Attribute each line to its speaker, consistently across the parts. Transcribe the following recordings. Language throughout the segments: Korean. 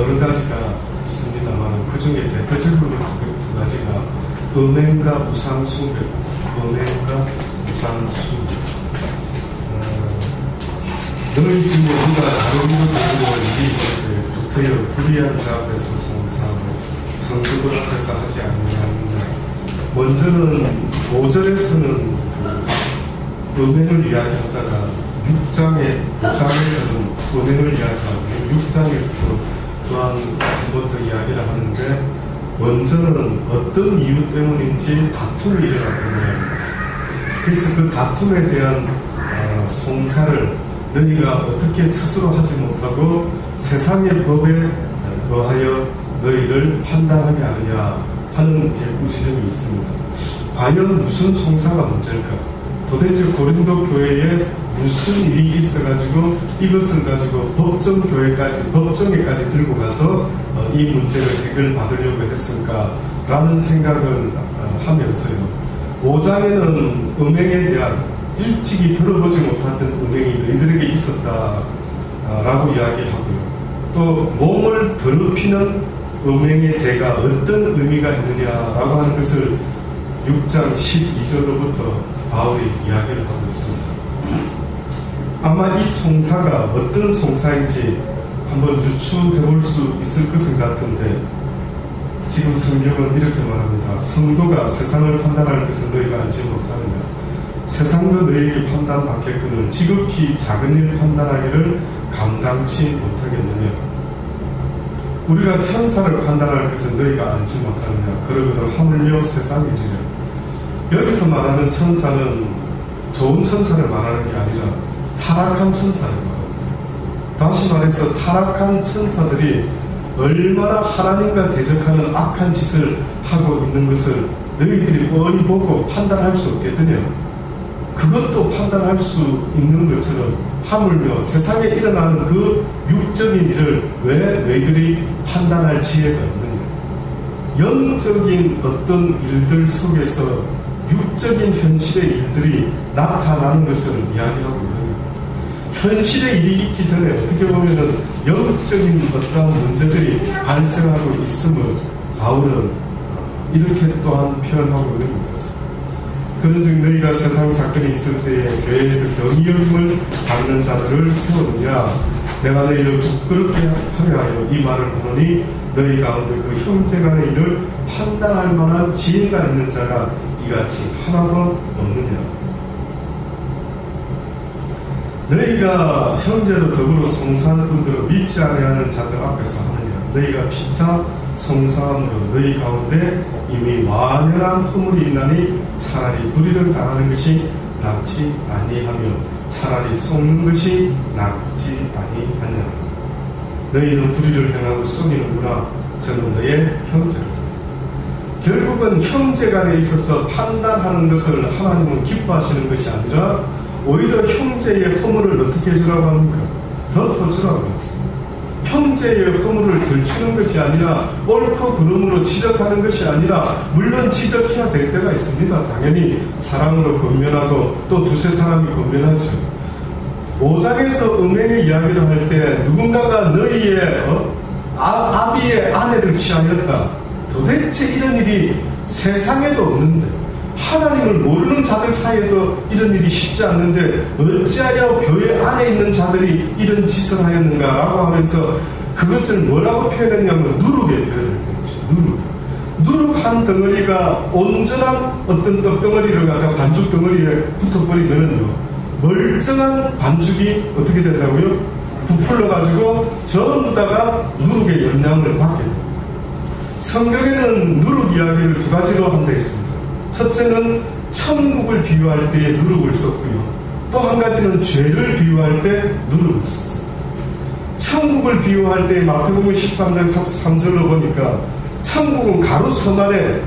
Speaker 1: 여러 가지가 있습니다만 그 중에 대표적으로 두 가지가 은행과 우상숭배, 은행과 우상숭배. 너희 집 모두가 나름으로 되고 이 부태여 불의한 자 앞에서 송사하고 성도들 앞에서 하지 않느냐. 먼저는 5절에서는 은행을 이야기하다가 5장에서는 은행을 이야기하고 6장에서도 또한 한 번 더 이야기를 하는데 먼저는 어떤 이유 때문인지 다툼을 일어났거든요. 그래서 그 다툼에 대한 송사를 너희가 어떻게 스스로 하지 못하고 세상의 법에 의하여 너희를 판단하게 하느냐 하는 제구지점이 있습니다. 과연 무슨 송사가 문제일까? 도대체 고린도 교회에 무슨 일이 있어가지고 이것을 가지고 법정에까지 들고 가서 이 문제를 해결받으려고 했을까라는 생각을 하면서요. 5장에는 은행에 대한 일찍이 들어보지 못했던 은행이 너희들에게 있었다라고 이야기하고요. 또 몸을 더럽히는 은행의 죄가 어떤 의미가 있느냐라고 하는 것을 6장 12절로부터 바울이 이야기를 하고 있습니다. 아마 이 송사가 어떤 송사인지 한번 유추해 볼 수 있을 것은 같은데 지금 성경은 이렇게 말합니다. 성도가 세상을 판단할 것을 너희가 알지 못하느냐. 세상도 너희에게 판단받겠거늘 지극히 작은 일 판단하기를 감당치 못하겠느냐. 우리가 천사를 판단할 것을 너희가 알지 못하느냐. 그러거든 하물며 세상이리라. 여기서 말하는 천사는 좋은 천사를 말하는 게 아니라 타락한 천사를 말합니다. 다시 말해서 타락한 천사들이 얼마나 하나님과 대적하는 악한 짓을 하고 있는 것을 너희들이 뻔히 보고 판단할 수 없겠느냐. 그것도 판단할 수 있는 것처럼 하물며 세상에 일어나는 그 육적인 일을 왜 너희들이 판단할 지혜가 없느냐. 영적인 어떤 일들 속에서 육적인 현실의 일들이 나타나는 것을 이야기하고 있는 거예요. 현실의 일이 있기 전에 어떻게 보면은 영적인 어떤 문제들이 발생하고 있음을 바울은 이렇게 또한 표현하고 있는 것입니다. 그런즉 너희가 세상 사건이 있을 때에 교회에서 경이여김을 받는 자들을 세우느냐. 내가 너희를 부끄럽게 하려 하여 이 말을 하노니 너희 가운데 그 형제간의 일을 판단할 만한 지혜가 있는 자가 이같이 하나도 없느냐. 너희가 형제로 더불어 송사하는 분들을 믿지 아니하는 자들 앞에서 하느냐. 너희가 피차 송사함으로 너희 가운데 이미 완연한 허물이 있나니 차라리 불의를 당하는 것이 낫지 아니하며 차라리 속는 것이 낫지 아니하냐. 너희는 불의를 행하고 속이는구나. 저는 너의 형제를. 결국은 형제간에 있어서 판단하는 것을 하나님은 기뻐하시는 것이 아니라 오히려 형제의 허물을 어떻게 해주라고 합니까? 덮어주라고 합니다. 형제의 허물을 들추는 것이 아니라 옳고 그름으로 지적하는 것이 아니라 물론 지적해야 될 때가 있습니다. 당연히 사랑으로 권면하고 또 두세 사람이 권면하죠. 5장에서 은행의 이야기를 할 때 누군가가 너희의 아비의 아내를 취하였다. 도대체 이런 일이 세상에도 없는데 하나님을 모르는 자들 사이에도 이런 일이 쉽지 않는데 어찌하여 교회 안에 있는 자들이 이런 짓을 하였는가라고 하면서 그것을 뭐라고 표현했냐면 누룩에 표현했죠. 누룩 한 덩어리가 온전한 어떤 떡덩어리를 갖다가 반죽 덩어리에 붙어버리면은요 멀쩡한 반죽이 어떻게 된다고요? 부풀러가지고 전부 다가 누룩의 영향을 받게 됩니다. 성경에는 누룩 이야기를 두 가지로 한 데 있습니다. 첫째는 천국을 비유할 때에 누룩을 썼고요. 또 한 가지는 죄를 비유할 때 누룩을 썼습니다. 천국을 비유할 때 마태복음 13장 33절로 보니까 천국은 가루 섬 안에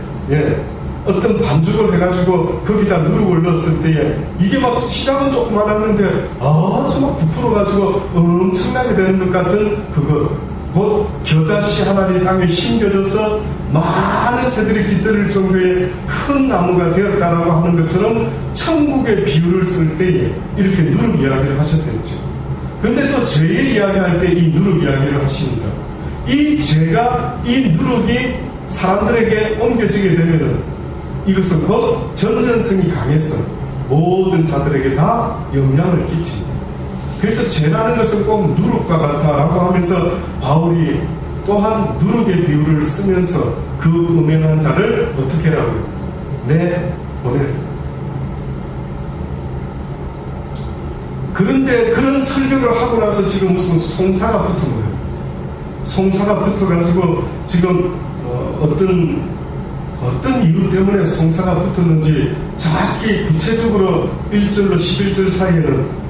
Speaker 1: 어떤 반죽을 해가지고 거기다 누룩을 넣었을 때에 이게 막 시작은 조그만했는데 아주 막 부풀어가지고 엄청나게 되는 것 같은 그거 곧 겨자씨 하나리 땅에 심겨져서 많은 새들이 깃들일 정도의 큰 나무가 되었다라고 하는 것처럼 천국의 비유를 쓸 때에 이렇게 누룩 이야기를 하셨겠죠. 근데 또 죄의 이야기할 때 이 누룩 이야기를 하십니다. 이 죄가, 이 누룩이 사람들에게 옮겨지게 되면은 이것은 곧 전전성이 강해서 모든 자들에게 다 영향을 끼친다. 그래서 죄라는 것은 꼭 누룩과 같다라고 하면서 바울이 또한 누룩의 비유를 쓰면서 그 음행한 자를 어떻게 하라고요? 내보내라. 그런데 그런 설교를 하고 나서 지금 무슨 송사가 붙은 거예요. 송사가 붙어가지고 지금 어떤 이유 때문에 송사가 붙었는지 정확히 구체적으로 1절로 11절 사이에는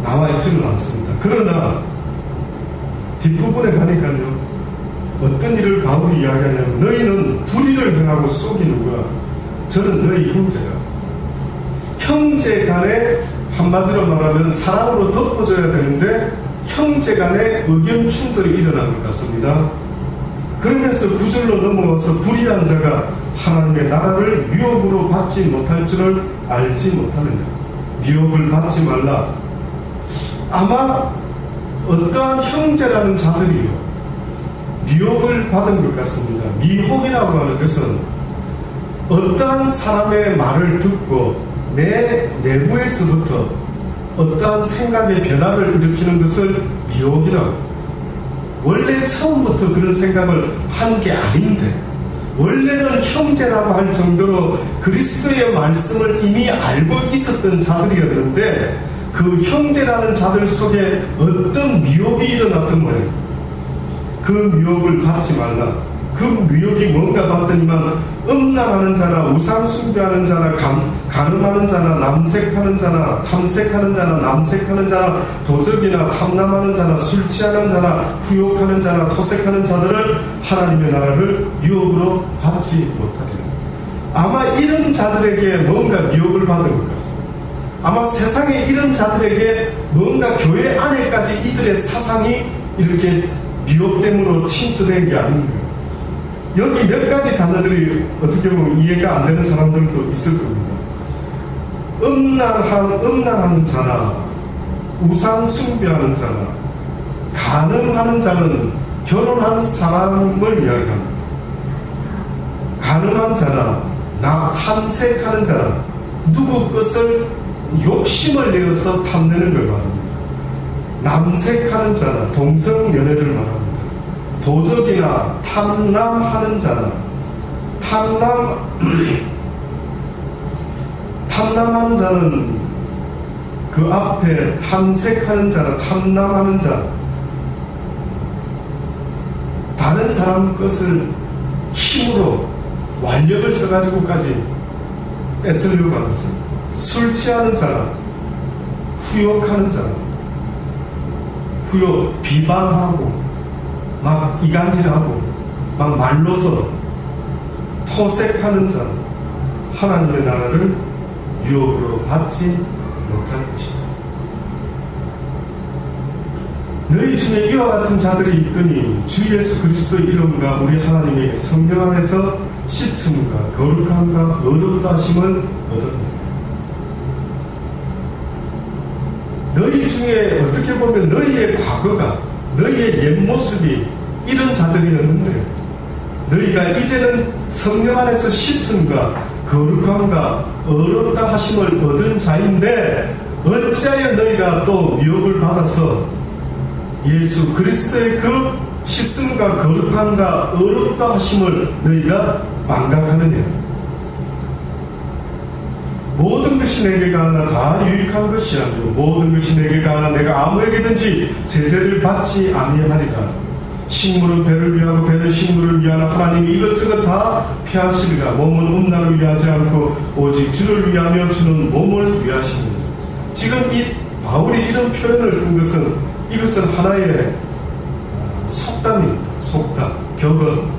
Speaker 1: 나와 있지는 않습니다. 그러나 뒷부분에 가니까요, 어떤 일을 바울이 이야기하냐면 너희는 불의를 행하고 속이는 거야. 저는 너희 형제가. 형제 간에 한마디로 말하면 사랑으로 덮어줘야 되는데 형제 간에 의견 충돌이 일어난 것 같습니다. 그러면서 9절로 넘어와서 불의한 자가 하나님의 나라를 유혹으로 받지 못할 줄을 알지 못하느냐. 미혹을 받지 말라. 아마 어떠한 형제라는 자들이요, 미혹을 받은 것 같습니다. 미혹이라고 하는 것은 어떠한 사람의 말을 듣고 내 내부에서부터 어떠한 생각의 변화를 일으키는 것을 미혹이라고. 원래 처음부터 그런 생각을 한 게 아닌데 원래는 형제라고 할 정도로 그리스도의 말씀을 이미 알고 있었던 자들이었는데 그 형제라는 자들 속에 어떤 미혹이 일어났던 거예요. 그 미혹을 받지 말라. 그 미혹이 뭔가 봤더니만 음란하는 자나 우상 숭배하는 자나 간음하는 자나 남색하는 자나 탐색하는 자나 남색하는 자나 도적이나 탐남하는 자나 술 취하는 자나 후욕하는 자나 토색하는 자들을 하나님의 나라를 유혹으로 받지 못하리라. 아마 이런 자들에게 뭔가 미혹을 받은 것 같습니다. 아마 세상에 이런 자들에게 뭔가 교회 안에까지 이들의 사상이 이렇게 미혹됨으로 침투된 게 아닌가. 여기 몇 가지 단어들이 어떻게 보면 이해가 안 되는 사람들도 있을 겁니다. 음란하는 자나 우상 숭배하는 자나 간음하는 자는 결혼한 사람을 이야기합니다. 간음한 자나 탐색하는 자나 누구 것을 욕심을 내어서 탐내는 걸 말합니다. 남색하는 자나 동성연애를 말합니다. 도적이나 탐남하는 자나 탐남하는 자는 그 앞에 탐색하는 자나 탐남하는 자, 다른 사람 것을 힘으로 완력을 써가지고까지 뺏으려고 하는 자, 술 취하는 자나 후욕하는 자나 후욕, 비방하고 막 이간질하고 막 말로서 토색하는 자, 하나님의 나라를 유혹으로 받지 못할 것이다. 너희 중에 이와 같은 자들이 있더니 주 예수 그리스도의 이름과 우리 하나님의 성령 안에서 씻음과 거룩함과 의롭다 하심을 얻었느니라. 너희 중에 어떻게 보면 너희의 과거가, 너희의 옛 모습이 이런 자들이었는데 너희가 이제는 성령 안에서 씻음과 거룩함과 의롭다 하심을 얻은 자인데 어찌하여 너희가 또 미혹을 받아서 예수 그리스도의 그 씻음과 거룩함과 의롭다 하심을 너희가 망각하느냐. 모든 것이 내게 가하나 다 유익한 것이 아니요 모든 것이 내게 가하나 내가 아무에게든지 제재를 받지 아니하리라. 식물은 배를 위하고 배는 식물을 위하나 하나님이 이것저것 다 피하시리라. 몸은 음란을 위하지 않고 오직 주를 위하며 주는 몸을 위하시니라. 지금 이 바울이 이런 표현을 쓴 것은 이것은 하나의 속담입니다. 속담, 격언.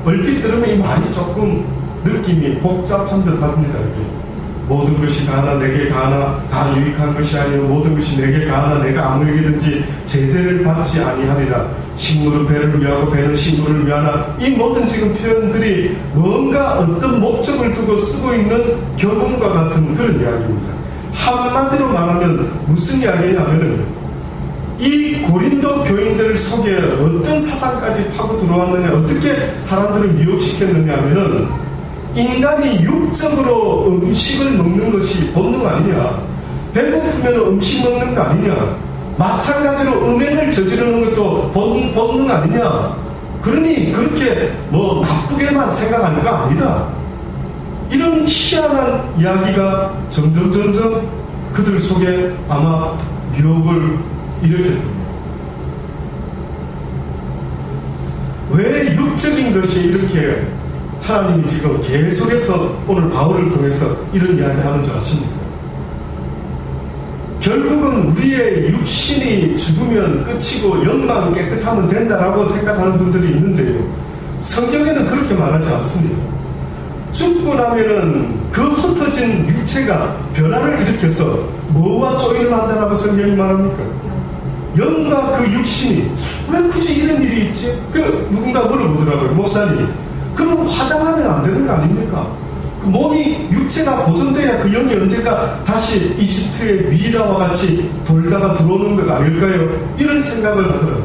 Speaker 1: 얼핏 들으면 이 말이 조금 느낌이 복잡한 듯 합니다. 이게. 모든 것이 가하나 내게 가하나 다 유익한 것이 아니요 모든 것이 내게 가하나 내가 아무에게든지 제재를 받지 아니하리라. 식물은 배를 위하고 배는 식물을 위하나. 이 모든 지금 표현들이 뭔가 어떤 목적을 두고 쓰고 있는 격언과 같은 그런 이야기입니다. 한마디로 말하면 무슨 이야기냐면 이 고린도 교인들 그들 속에 어떤 사상까지 파고 들어왔느냐, 어떻게 사람들을 미혹시켰느냐 하면은 인간이 육적으로 음식을 먹는 것이 본능 아니냐, 배고프면 음식 먹는 거 아니냐, 마찬가지로 음행을 저지르는 것도 본능 아니냐, 그러니 그렇게 뭐 나쁘게만 생각하는 거 아니다. 이런 희한한 이야기가 점점 그들 속에 아마 유혹을 일으켰던 거예요. 왜 육적인 것이 이렇게 하나님이 지금 계속해서 오늘 바울을 통해서 이런 이야기하는 줄 아십니까? 결국은 우리의 육신이 죽으면 끝이고 영만 깨끗하면 된다라고 생각하는 분들이 있는데요, 성경에는 그렇게 말하지 않습니다. 죽고 나면은 그 흩어진 육체가 변화를 일으켜서 뭐와 조인을 한다라고 성경이 말합니까? 영과 그 육신이 왜 굳이 이런 일이 있지? 누군가 물어보더라고요. 목사님, 그럼 화장하면 안 되는 거 아닙니까? 그 몸이, 육체가 보존돼야 그 영이 언젠가 다시 이집트의 미라와 같이 돌다가 들어오는 것 아닐까요? 이런 생각을 하더라고요.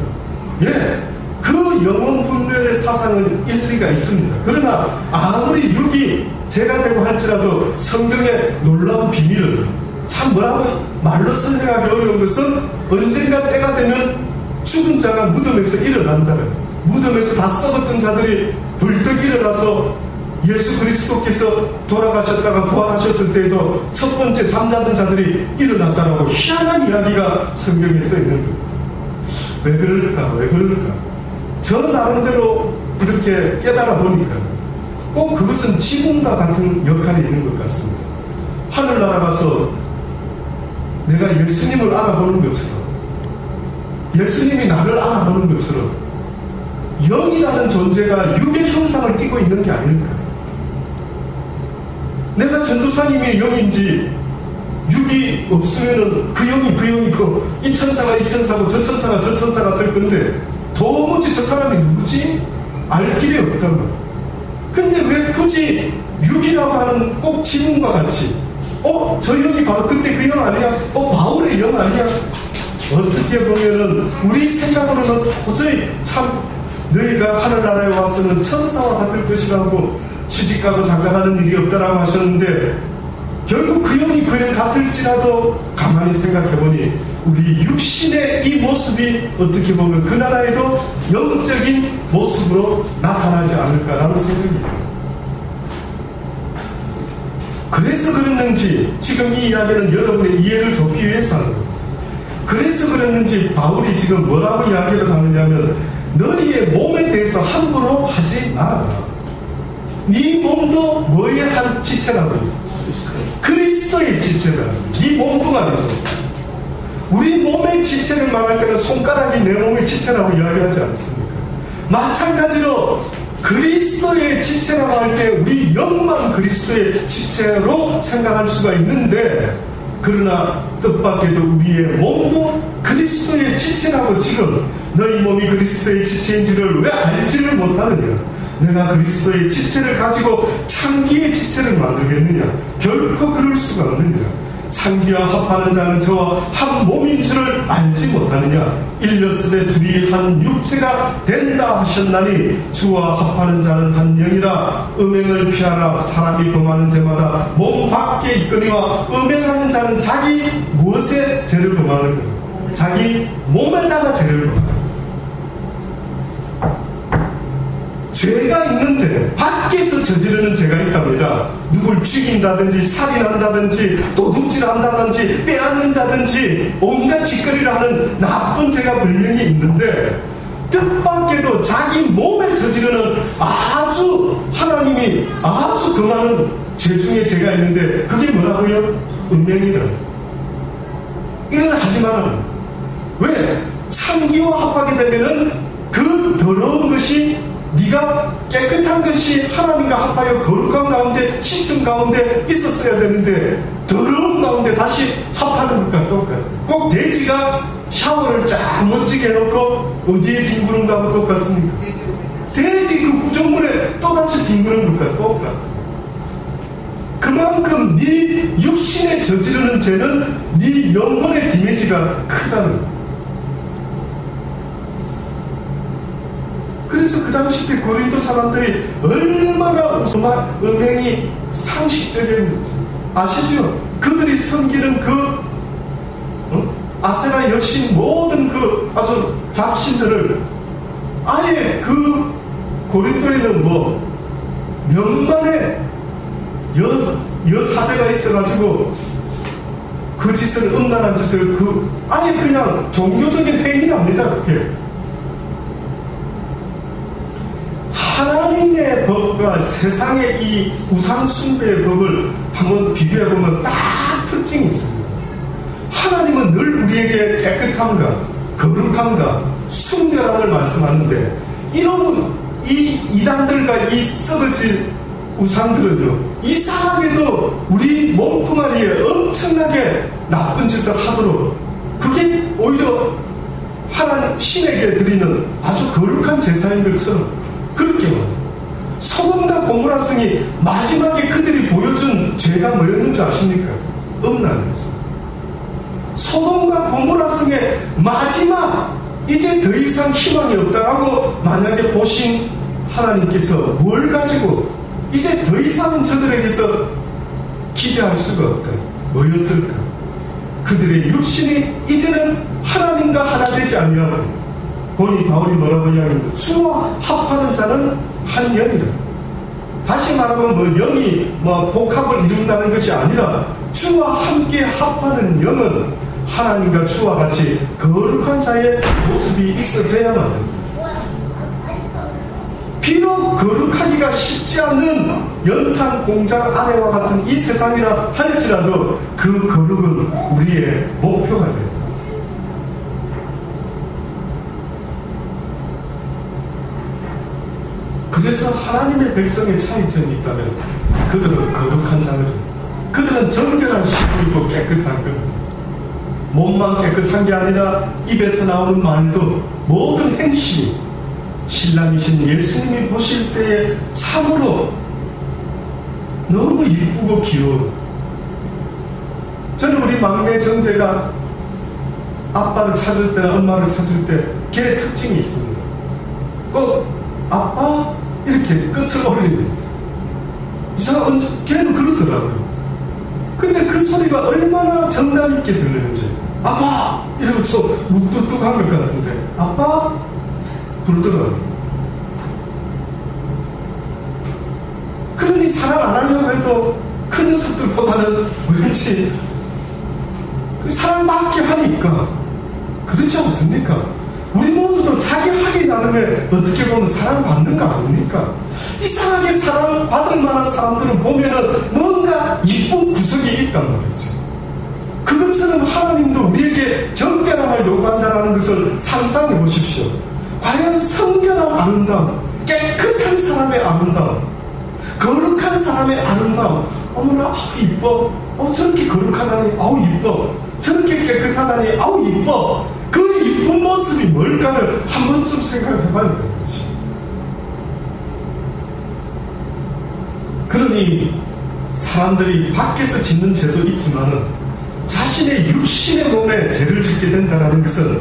Speaker 1: 예, 그 영혼 분별의 사상은 일리가 있습니다. 그러나 아무리 육이 죄가 되고 할지라도 성경의 놀라운 비밀은, 참 뭐라고 말로 설명하기 어려운 것은 언젠가 때가 되면 죽은 자가 무덤에서 일어난다. 무덤에서 다 썩었던 자들이 불떡 일어나서 예수 그리스도께서 돌아가셨다가 부활하셨을 때에도 첫 번째 잠자던 자들이 일어났다라고 희한한 이야기가 성경에 써 있는 거예요. 왜 그럴까? 저 나름대로 이렇게 깨달아 보니까 꼭 그것은 지붕과 같은 역할이 있는 것 같습니다. 하늘나라 가서 내가 예수님을 알아보는 것처럼, 예수님이 나를 알아보는 것처럼 영이라는 존재가 육의 형상을 띠고 있는 게 아닐까. 내가 전도사님의 영인지 육이 없으면은 그 영이 있고, 이 천사가 이 천사고 저 천사가 저 천사가 될 건데 도무지 저 사람이 누구지? 알 길이 없단 말이야. 근데 왜 굳이 육이라고 하는 꼭 지문과 같이 저 영이 바로 그때 그 영 아니야? 바울의 영 아니야? 어떻게 보면은 우리 생각으로는 도저히 참 너희가 하늘나라에 와서는 천사와 같을 것이라고 시집가고 장가가는 일이 없다라고 하셨는데, 결국 그 영이 그 영 같을지라도 가만히 생각해보니 우리 육신의 이 모습이 어떻게 보면 그 나라에도 영적인 모습으로 나타나지 않을까라는 생각입니다. 그래서 그랬는지, 지금 이 이야기는 여러분의 이해를 돕기 위해서 하는 겁니다. 그래서 그랬는지 바울이 지금 뭐라고 이야기를 하느냐면, 너희의 몸에 대해서 함부로 하지 말아라. 네 몸도 뭐의 한 지체라고? 그리스도의 지체다. 네 몸뚱아리도. 우리 몸의 지체를 말할 때는 손가락이 내 몸의 지체라고 이야기하지 않습니까? 마찬가지로 그리스도의 지체라고 할 때 우리 영만 그리스도의 지체로 생각할 수가 있는데, 그러나 뜻밖에도 우리의 몸도 그리스도의 지체라고, 지금 너희 몸이 그리스도의 지체인 줄을 왜 알지를 못하느냐? 내가 그리스도의 지체를 가지고 창기의 지체를 만들겠느냐? 결코 그럴 수가 없느니라. 창기와 합하는 자는 저와 한 몸인 줄을 알지 못하느냐? 일렸으되 둘이 한 육체가 된다 하셨나니 주와 합하는 자는 한 영이라. 음행을 피하라. 사람이 범하는 죄마다 몸 밖에 있거니와 음행하는 자는 자기 무엇에 죄를 범하는가? 자기 몸에다가 죄를 범하는가? 죄가 있는데 밖에서 저지르는 죄가 있답니다. 누굴 죽인다든지 살인한다든지 도둑질한다든지 빼앗는다든지 온갖 짓거리를 하는 나쁜 죄가 분명히 있는데, 뜻밖에도 자기 몸에 저지르는 아주 하나님이 아주 금하는 죄 중에 죄가 있는데, 그게 뭐라고요? 음행이라고. 이건 하지 말아요. 왜? 창기와 합하게 되면은 그 더러운 것이, 네가 깨끗한 것이 하나님과 합하여 거룩한 가운데, 시청 가운데 있었어야 되는데 더러운 가운데 다시 합하는 것과 똑같아요. 꼭 돼지가 샤워를 쫙 멋지게 해놓고 어디에 뒹구는 것하고 똑같습니까? 돼지 그 구조물에 또다시 뒹구는 것과 똑같아요. 그만큼 네 육신에 저지르는 죄는 네 영혼의 데미지가 크다는 거예요. 그래서 그 당시 때 고린도 사람들이 얼마나 음행이 상식적이었는지 아시죠? 그들이 섬기는 아세라 여신 모든 아주 잡신들을 아예 고린도에는 몇만의 여사제가 있어가지고 그 짓을, 음란한 짓을 아예 그냥 종교적인 행위랍니다. 그게 하나님의 법과 세상의 이 우상숭배의 법을 한번 비교해보면 딱 특징이 있습니다. 하나님은 늘 우리에게 깨끗함과 거룩함과 순결함을 말씀하는데, 이런 이 이단들과 이 썩어질 우상들은요, 이상하게도 우리 몸뚱아리에 엄청나게 나쁜 짓을 하도록, 그게 오히려 하나님 신에게 드리는 아주 거룩한 제사인 것처럼 그렇게 말해요. 소돔과 고모라 성이 마지막에 그들이 보여준 죄가 뭐였는 줄 아십니까? 음란이었어요. 소돔과 고모라 성의 마지막, 이제 더 이상 희망이 없다라고 만약에 보신 하나님께서 뭘 가지고 이제 더 이상은 저들에게서 기대할 수가 없다. 뭐였을까? 그들의 육신이 이제는 하나님과 하나 되지 아니하고, 보니 바울이 뭐라고 이야기합니다. 주와 합하는 자는 한 영이라. 다시 말하면 영이 복합을 이룬다는 것이 아니라 주와 함께 합하는 영은 하나님과 주와 같이 거룩한 자의 모습이 있어져야만 됩니다. 비록 거룩하기가 쉽지 않는 연탄 공장 안에와 같은 이 세상이라 할지라도 그 거룩은 우리의 목표가 됩니다. 그래서 하나님의 백성의 차이점이 있다면 그들은 거룩한 자들, 그들은 정결한 시부이고 깨끗한 겁니다. 몸만 깨끗한 게 아니라 입에서 나오는 말도, 모든 행실이 신랑이신 예수님이 보실 때에 참으로 너무 이쁘고 귀여워. 저는 우리 막내 정재가 아빠를 찾을 때나 엄마를 찾을 때 걔의 특징이 있습니다. 꼭 아빠 이렇게 끝을 올립니다. 이상한, 걔는 그러더라고요. 근데 그 소리가 얼마나 정감 있게 들리는지, 아빠! 이러고 좀 무뚝뚝한 것 같은데, 아빠? 부르더라고요. 그러니 사랑 안 하려고 해도 큰 녀석들보다는 왠지 사랑받게 하니까, 그렇지 않습니까? 우리 모두도 자기 하기 나름에 어떻게 보면 사랑받는 거 아닙니까? 이상하게 사랑받을 만한 사람들은 보면은 뭔가 이쁜 구석이 있단 말이죠. 그것처럼 하나님도 우리에게 정결함을 요구한다는 것을 상상해 보십시오. 과연 성결한 아름다움, 깨끗한 사람의 아름다움, 거룩한 사람의 아름다움, 어머나 아우 이뻐, 저렇게 거룩하다니 아우 이뻐, 저렇게 깨끗하다니 아우 이뻐, 그 이쁜 모습이 뭘까를 한 번쯤 생각해 봐야 되는 것이. 그러니 사람들이 밖에서 짓는 죄도 있지만은 자신의 육신의 몸에 죄를 짓게 된다는 것은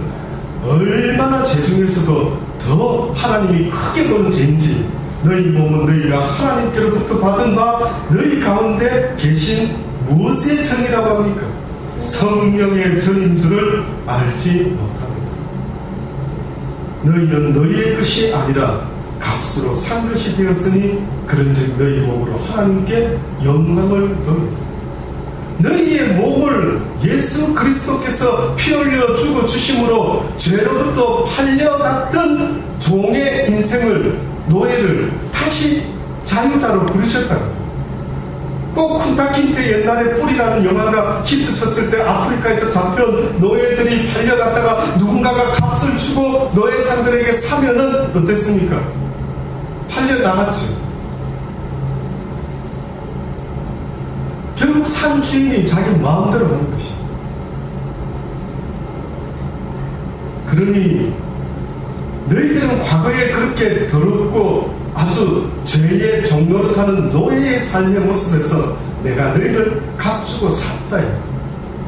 Speaker 1: 얼마나 죄 중에서도 더 하나님이 크게 보는 죄인지, 너희 몸은 너희가 하나님께로부터 받은 바 너희 가운데 계신 무엇의 전이라고 합니까? 성령의 전인 줄을 알지 못합니다. 너희는 너희의 것이 아니라 값으로 산 것이 되었으니 그런즉 너희 몸으로 하나님께 영광을 돌리라. 너희의 몸을 예수 그리스도께서 피 흘려 주고 주심으로 죄로부터 팔려갔던 종의 인생을, 노예를 다시 자유자로 부르셨다. 꼭 쿤타킨테 옛날에 뿔이라는 영화가 히트쳤을 때 아프리카에서 잡혀온 노예들이 팔려갔다가 누군가가 값을 주고 노예상들에게 사면은 어땠습니까? 팔려나갔죠. 결국 산 주인이 자기 마음대로 하는 것이죠. 그러니 너희들은 과거에 그렇게 더럽고 아주 죄의 종노릇하는 노예의 삶의 모습에서 내가 너희를 값주고 샀다.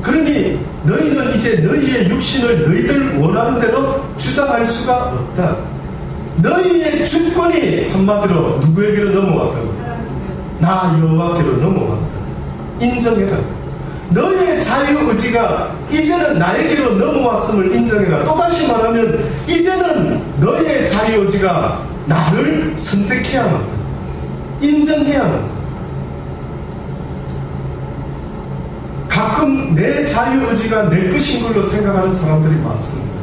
Speaker 1: 그러니 너희는 이제 너희의 육신을 너희들 원하는 대로 주장할 수가 없다. 너희의 주권이 한마디로 누구에게로 넘어왔다고? 나 여호와께로 넘어왔다. 인정해라. 너희의 자유의지가 이제는 나에게로 넘어왔음을 인정해라. 또다시 말하면 이제는 너희의 자유의지가 나를 선택해야만 한다. 인정해야만 한다. 가끔 내 자유의지가 내 것인 걸로 생각하는 사람들이 많습니다.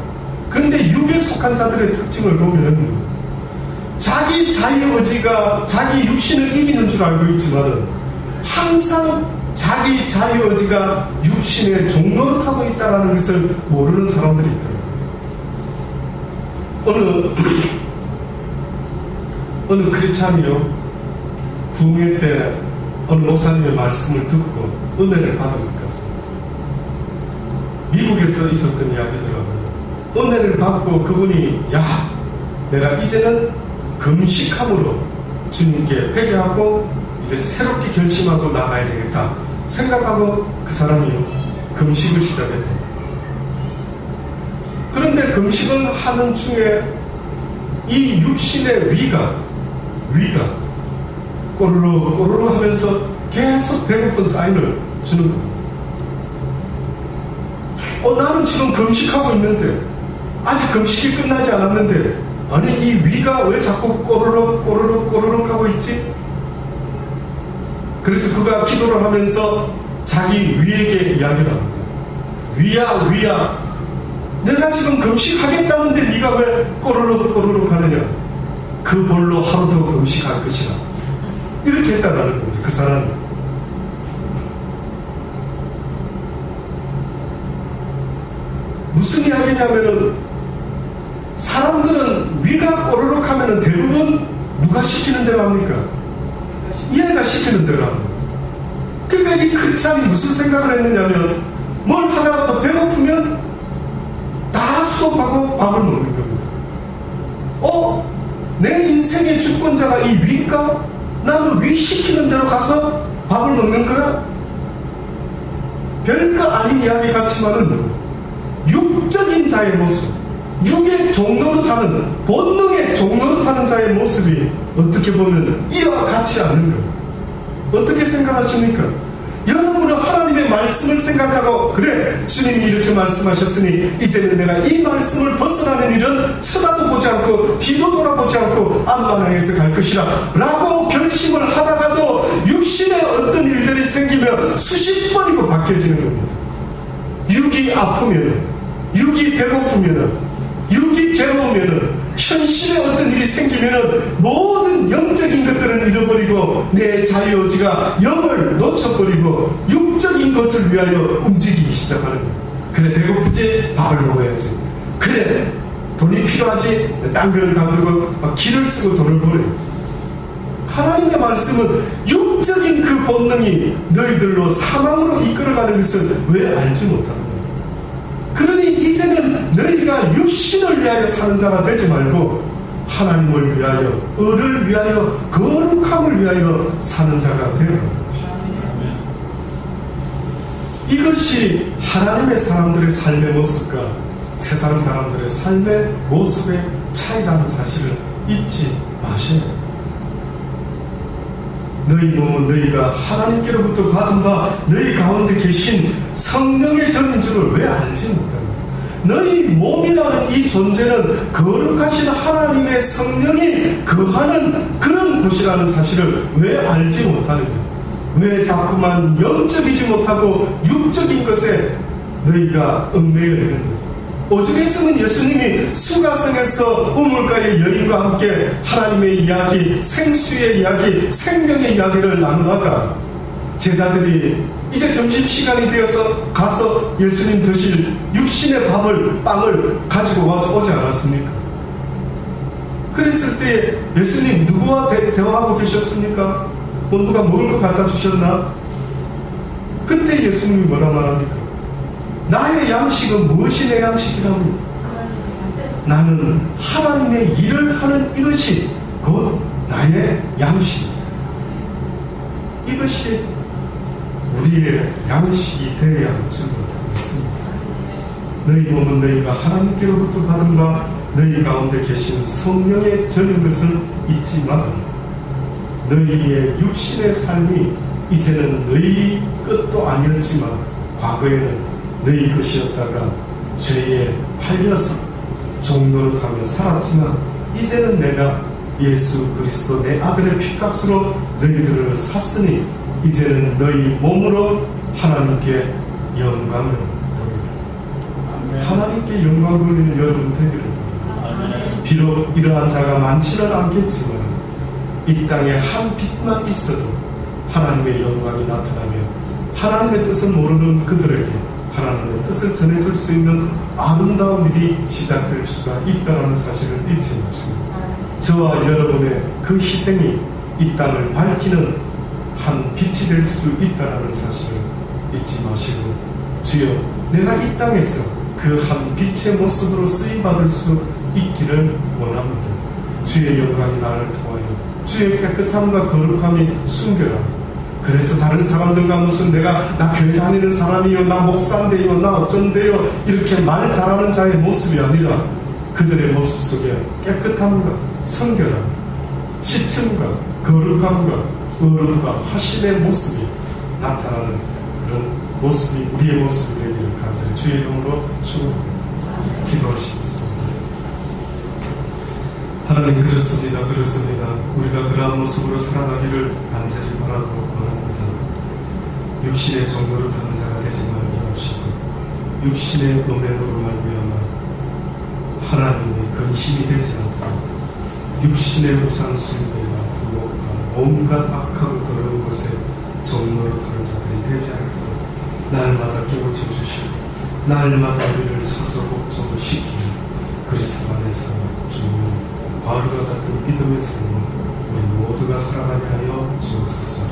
Speaker 1: 그런데 육에 속한 자들의 특징을 보면 자기 자유의지가 자기 육신을 이기는 줄 알고 있지만 항상 자기 자유의지가 육신의 종노릇하고 있다는 것을 모르는 사람들이 있더라고요. 어느 크리스찬이요, 부흥회 때 어느 목사님의 말씀을 듣고 은혜를 받은 것 같습니다. 미국에서 있었던 이야기더라고요. 은혜를 받고 그분이 내가 이제는 금식함으로 주님께 회개하고 이제 새롭게 결심하고 나가야 되겠다 생각하고 그 사람이 금식을 시작했다. 그런데 금식을 하는 중에 이 육신의 위가 꼬르르 하면서 계속 배고픈 사인을 주는 겁니다. 나는 지금 금식하고 있는데 아직 금식이 끝나지 않았는데 아니 이 위가 왜 자꾸 꼬르륵 하고 있지? 그래서 그가 기도를 하면서 자기 위에게 이야기를 합니다. 위야 내가 지금 금식하겠다는데 네가 왜 꼬르륵 하느냐? 그 볼로 하루 더 금식할 것이라 이렇게 했다라는 겁니다. 그 사람이 무슨 이야기냐면은 사람들은 위가 꼬르륵 하면은 대부분 누가 시키는 대로 합니까? 얘가 시키는 대로 합니다. 그러니까 이 크리스찬이 무슨 생각을 했느냐면 뭘 하다가도 배고프면 다 수업하고 밥을 먹는 겁니다. 내 인생의 주권자가 이 위일까? 나는 위 시키는 대로 가서 밥을 먹는 거야? 별거 아닌 이야기 같지만은 육적인 자의 모습, 육의 종노릇하는, 본능의 종노릇하는 자의 모습이 어떻게 보면 이와 같지 않은 거예요. 어떻게 생각하십니까? 여러분은 하나님의 말씀을 생각하고 그래 주님이 이렇게 말씀하셨으니 이제는 내가 이 말씀을 벗어나는 일은 쳐다도 보지 않고 뒤도 돌아보지 않고 앞만 향해서 갈 것이라 라고 결심을 하다가도 육신에 어떤 일들이 생기면 수십 번이고 바뀌어지는 겁니다. 육이 아프면, 육이 배고프면, 육이 괴로우면, 현실에 어떤 일이 생기면 모든 영적인 것들은 잃어버리고 내 자유의지가 영을 놓쳐버리고 육적인 것을 위하여 움직이기 시작하는 거예요. 그래 배고프지? 밥을 먹어야지. 그래 돈이 필요하지? 딴 거를 가지고 막 길을 쓰고 돈을 벌어요. 하나님의 말씀은 육적인 그 본능이 너희들로 사망으로 이끌어가는 것을 왜 알지 못하는 거예요. 그러니 이제는 너희가 육신을 위하여 사는 자가 되지 말고 하나님을 위하여, 의를 위하여, 거룩함을 위하여 사는 자가 되는 것입니다. 이것이 하나님의 사람들의 삶의 모습과 세상 사람들의 삶의 모습의 차이라는 사실을 잊지 마셔야 됩니다. 너희 몸은 너희가 하나님께로부터 받은 바 너희 가운데 계신 성령의 전인 줄을 왜 알지 못합니까? 너희 몸이라는 이 존재는 거룩하신 하나님의 성령이 거하는 그런 곳이라는 사실을 왜 알지 못하느냐? 왜 자꾸만 영적이지 못하고 육적인 것에 너희가 얽매여 있는가? 오죽 했으면 예수님이 수가성에서 우물가의 여인과 함께 하나님의 이야기, 생수의 이야기, 생명의 이야기를 나누다가 제자들이 이제 점심시간이 되어서 가서 예수님 드실 육신의 빵을 가지고 오지 않았습니까? 그랬을 때 예수님 누구와 대화하고 계셨습니까? 누가 먹을 거 갖다 주셨나? 그때 예수님이 뭐라 말합니까? 나의 양식은 무엇이 내 양식이라고? 나는 하나님의 일을 하는 이것이 곧 나의 양식입니다. 이것이 우리의 양식이 되어야 할 줄 믿습니다. 너희 몸은 너희가 하나님께로부터 받은 바 너희 가운데 계신 성령의 전인 것을 잊지 마라. 너희의 육신의 삶이 이제는 너희 것도 아니었지만 과거에는 너희 것이었다가 죄에 팔려서 종노릇하며 살았지만 이제는 내가 예수 그리스도 내 아들의 피값으로 너희들을 샀으니 이제는 너희 몸으로 하나님께 영광을 돌리라. 하나님께 영광 돌리는 여러분 되기를 바랍니다. 비록 이러한 자가 많지는 않겠지만 이 땅에 한 빛만 있어도 하나님의 영광이 나타나며 하나님의 뜻을 모르는 그들에게 하나님의 뜻을 전해줄 수 있는 아름다운 일이 시작될 수가 있다는 사실을 잊지 마십니다. 저와 여러분의 그 희생이 이 땅을 밝히는 한 빛이 될 수 있다는 사실을 잊지 마시고 주여 내가 이 땅에서 그 한 빛의 모습으로 쓰임받을 수 있기를 원합니다. 주의 영광이 나를 통하여 주의 깨끗함과 거룩함이 숨겨라. 그래서 다른 사람들과 무슨 나 교회 다니는 사람이요, 나 목사인데요, 나 어쩐데요 이렇게 말 잘하는 자의 모습이 아니라 그들의 모습 속에 깨끗함과 성결함, 시침과 거룩함과 의롭다 하심의 모습이 나타나는 그런 모습이 우리의 모습이 되기를 간절히 주의 이름으로 축원합니다. 기도하시겠습니다. 하나님 그렇습니다. 우리가 그러한 모습으로 살아가기를 간절히 바라고 원합니다. 육신의 종로를 타는 자가 되지 말게 하시고 육신의 음행으로 말미암아 하나님의 근심이 되지 않도록 육신의 우상 숭배와 부목과 온갖 악하고 더러운 것에 종로를 타는 자들이 되지 않도록 날마다 깨우쳐 주시고 날마다 우리를 쳐서 복종시키며 그리스도 안에서 주님 과일과 같은 믿음의 삶을 우리 모두가 살아가게 하여 주옵소서.